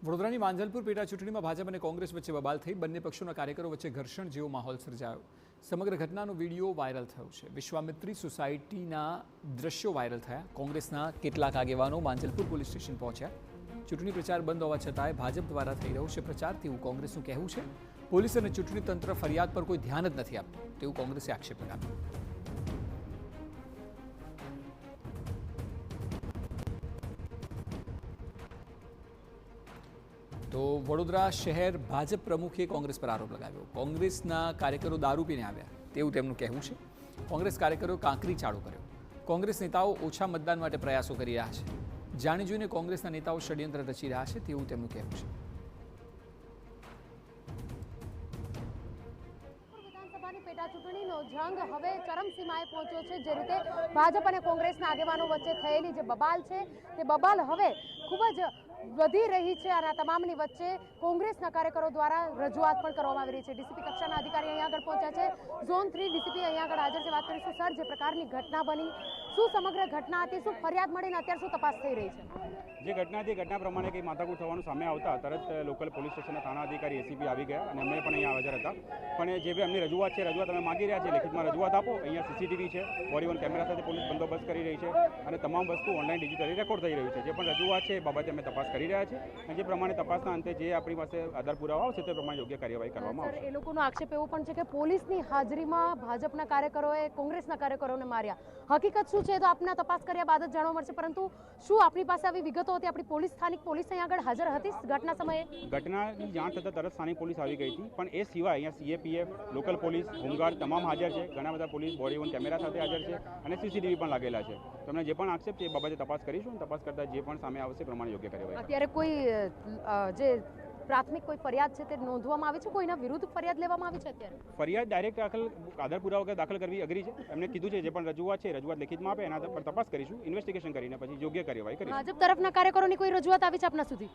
વડોદરાની માંજલપુર પેટા ચૂંટણીમાં ભાજપ અને કોંગ્રેસ વચ્ચે બબાલ થઈ. બંને પક્ષોના કાર્યકરો વચ્ચે ઘર્ષણ જેવો માહોલ સર્જાયો. સમગ્ર ઘટનાનો વિડીયો વાયરલ થયો છે. વિશ્વામિત્રી સોસાયટીના દ્રશ્યો વાયરલ થયા. કોંગ્રેસના કેટલાક આગેવાનો માંજલપુર પોલીસ સ્ટેશન પહોંચ્યા. ચૂંટણી પ્રચાર બંધ હોવા છતાંય ભાજપ દ્વારા થઈ રહ્યો છે પ્રચાર તેવું કોંગ્રેસનું કહેવું છે. પોલીસ અને ચૂંટણી તંત્ર ફરિયાદ પર કોઈ ધ્યાન જ નથી આપતું તેવું કોંગ્રેસે આક્ષેપ લગાવ્યો. તો વડોદરા શહેર ભાજપ પ્રમુખે કોંગ્રેસ પર આરોપ લગાવ્યો. કોંગ્રેસના કાર્યકરો દારૂ પીને આવ્યા તેવું તેમનું કહેવું છે. કોંગ્રેસ કાર્યકરોએ કાંકરી ચાળો કર્યો. કોંગ્રેસ નેતાઓ ઓછા મતદાન માટે પ્રયાસો કરી રહ્યા છે. જાણી જોઈને કોંગ્રેસના નેતાઓ ષડયંત્ર રચી રહ્યા છે તેવું તેમનું કહેવું છે. પેટા ચૂંટણીનો જંગ હવે ચરમસીમાએ પહોંચ્યો છે. જે રીતે ભાજપ અને કોંગ્રેસના આગેવાનો વચ્ચે થયેલી જે બબાલ છે તે બબાલ હવે ખૂબ જ વધી રહી છે અને તમામની વચ્ચે કોંગ્રેસના કાર્યકરો દ્વારા રજૂઆત પણ કરવામાં આવી રહી છે. ડીસીપી કક્ષાના અધિકારી અહીંયા આગળ પહોંચ્યા છે. ઝોન 3 ડીસીપી અહીંયા આગળ હાજર છે. વાત કરીશું સર, જે પ્રકારની ઘટના બની, શું સમગ્ર ઘટના હતી, શું ફરિયાદ મળીને અત્યારે શું તપાસ થઈ રહી છે? જે ઘટના હતી ઘટના પ્રમાણે કંઈ માથાકૂટ થવાનું સામે આવતા તરત લોકલ પોલીસ સ્ટેશનના થાણા અધિકારી એસીપી આવી ગયા અને અમે પણ અહીંયા હાજર હતા. પણ જે બી અમની રજૂઆત છે રજૂઆત અમે માગી રહ્યા છીએ, લેખિતમાં રજૂઆત આપો. અહીંયા સીસીટીવી છે, બોડી વન કેમેરા સાથે પોલીસ બંદોબસ્ત કરી રહી છે અને તમામ વસ્તુ ઓનલાઈન ડિજિટલી રેકોર્ડ થઈ રહ્યું છે. જે પણ રજૂઆત છે એ બાબતે અમે તપાસ કરી રહ્યા છીએ અને જે પ્રમાણે તપાસના અંતે જે આપણી પાસે આધાર પુરાવા આવશે તે પ્રમાણે યોગ્ય કાર્યવાહી કરવામાં આવશે. એ લોકોનો આક્ષેપ એવો પણ છે કે પોલીસની હાજરીમાં ભાજપના કાર્યકરોએ કોંગ્રેસના કાર્યકરોને માર્યા. હકીકત શું છે તો આપના તપાસ કર્યા બાદ જ જાણવા મળશે. પરંતુ શું આપણી પાસે આવી વિગતો હતી? આપણી પોલીસ સ્થાનિક પોલીસ અહીંયા આગળ હાજર હતી ઘટના સમયે? ઘટનાની જાણ થતાં તરત સ્થાનિક પોલીસ આવી ગઈ હતી. પણ એ સિવાય અહીંયા સીએપીએફ, લોકલ પોલીસ, હોમગાર્ડ તમામ હાજર છે. ઘણા બધા પોલીસ બોડી વન કેમેરા સાથે હાજર છે અને સીસીટીવી પણ લાગેલા છે. તમને જે પણ આક્ષેપ છે એ બાબતે તપાસ કરીશું. તપાસ કરતા જે પણ સામે આવશે પ્રમાણે યોગ્ય કાર્યવાહી. અત્યારે કોઈ જે પ્રાથમિક કોઈ ફરિયાદ છે તે નોંધવામાં આવી છે? કોઈના વિરુદ્ધ ફરિયાદ લેવામાં આવી છે? અત્યારે ફરિયાદ ડાયરેક્ટ આધાર પુરાવા વગર દાખલ કરવી અઘરી છે. એમને કીધું છે જે પણ રજૂઆત છે રજૂઆત લેખિતમાં આપે એના પર તપાસ કરીશું. ઇન્વેસ્ટિગેશન કરીને પછી યોગ્ય કાર્યવાહી કરીશું. ભાજપ તરફના કાર્યકરોની કોઈ રજૂઆત આવી છે આપના સુધી?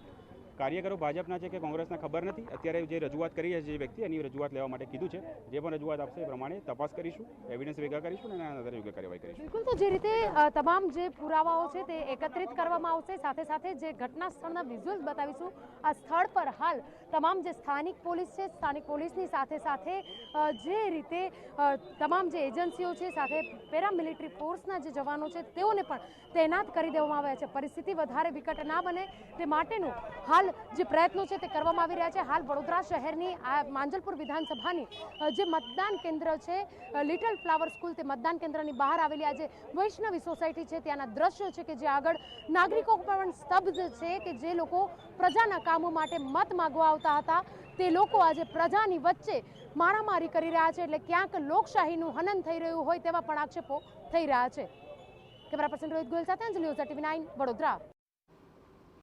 કાર્યકરો ભાજપના છે કે કોંગ્રેસના ખબર નથી. અત્યારે જે રજૂઆત કરી છે જે વ્યક્તિ એની રજૂઆત લેવા માટે કીધું છે. જે પણ રજૂઆત આપશે એ પ્રમાણે તપાસ કરીશું, એવિડન્સ ભેગા કરીશું અને એના આધારે યોગ્ય કાર્યવાહી કરીશું. બિલકુલ. તો જે રીતે તમામ જે પુરાવાઓ છે તે એકત્રિત કરવામાં આવશે. સાથે સાથે જે ઘટના સ્થળના વિઝ્યુઅલ્સ બતાવીશું. આ સ્થળ પર હાલ તમામ જે સ્થાનિક પોલીસ છે, સ્થાનિક પોલીસની સાથે સાથે જે રીતે તમામ જે એજન્સીઓ છે, સાથે પેરામિલિટરી ફોર્સના જે જવાનો છે તેઓને પણ તૈનાત કરી દેવામાં આવ્યા છે. પરિસ્થિતિ વધારે વિકટ ના બને તે માટેનું હાલ જે પ્રયત્નો છે તે કરવામાં આવી રહ્યા છે. હાલ વડોદરા શહેરની આ માંજલપુર વિધાનસભાની જે મતદાન કેન્દ્ર છે, લિટલ ફ્લાવર સ્કૂલ, તે મતદાન કેન્દ્રની બહાર આવેલી આ જે વૈષ્ણવી સોસાયટી છે ત્યાંના દ્રશ્યો છે કે જે આગળ નાગરિકો પણ સ્તબ્ધ છે કે જે લોકો પ્રજાના કામો માટે મત માંગવા આવતા હતા તે લોકો આજે પ્રજાની વચ્ચે મારામારી કરી રહ્યા છે. એટલે ક્યાંક લોકશાહીનું હનન થઈ રહ્યું હોય તેવા પણ આક્ષેપો થઈ રહ્યા છે. કેમેરા પર્સન રોહિત ગોયલ સાથે અંજલિ ઓઝા, TV9 વડોદરા.